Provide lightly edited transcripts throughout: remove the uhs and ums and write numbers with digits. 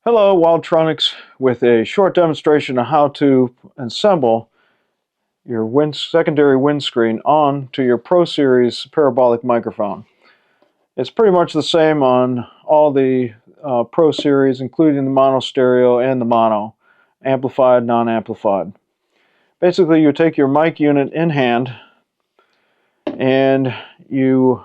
Hello, Wildtronics, with a short demonstration of how to assemble your secondary windscreen on to your Pro Series parabolic microphone. It's pretty much the same on all the Pro Series, including the mono stereo and the mono, amplified, non-amplified. Basically, you take your mic unit in hand and you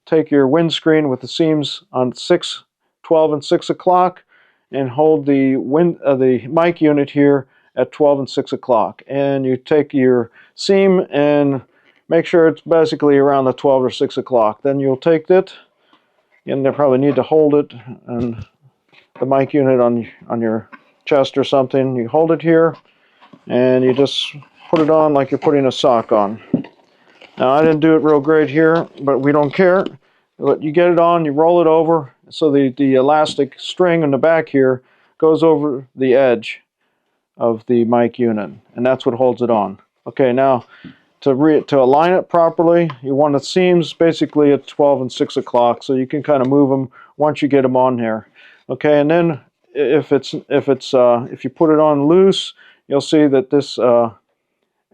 take your windscreen with the seams on 6, 12, and 6 o'clock and hold the mic unit here at 12 and 6 o'clock. And you take your seam and make sure it's basically around the 12 or 6 o'clock. Then you'll take it, and you probably need to hold it and the mic unit on your chest or something. You hold it here and you just put it on like you're putting a sock on. Now, I didn't do it real great here, but we don't care. But you get it on, you roll it over, so the elastic string in the back here goes over the edge of the mic unit, and that's what holds it on. Okay, now to align it properly, you want the seams basically at 12 and 6 o'clock, so you can kind of move them once you get them on there. Okay, and then if you put it on loose, you'll see that this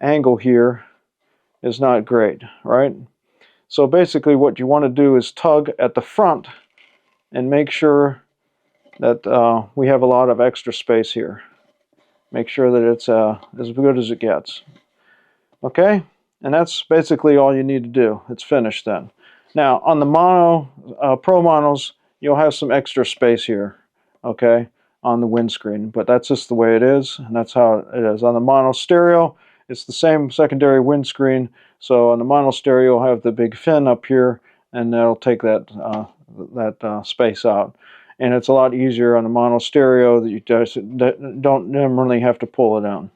angle here is not great, right? So basically what you want to do is tug at the front and make sure that we have a lot of extra space here. Make sure that it's as good as it gets. Okay? And that's basically all you need to do. It's finished then. Now, on the Pro Monos, you'll have some extra space here, okay, on the windscreen. But that's just the way it is, and that's how it is. On the mono stereo, it's the same secondary windscreen. So on the mono stereo, you'll have the big fin up here, and that'll take that space out. And it's a lot easier on the mono stereo that you just don't normally have to pull it down.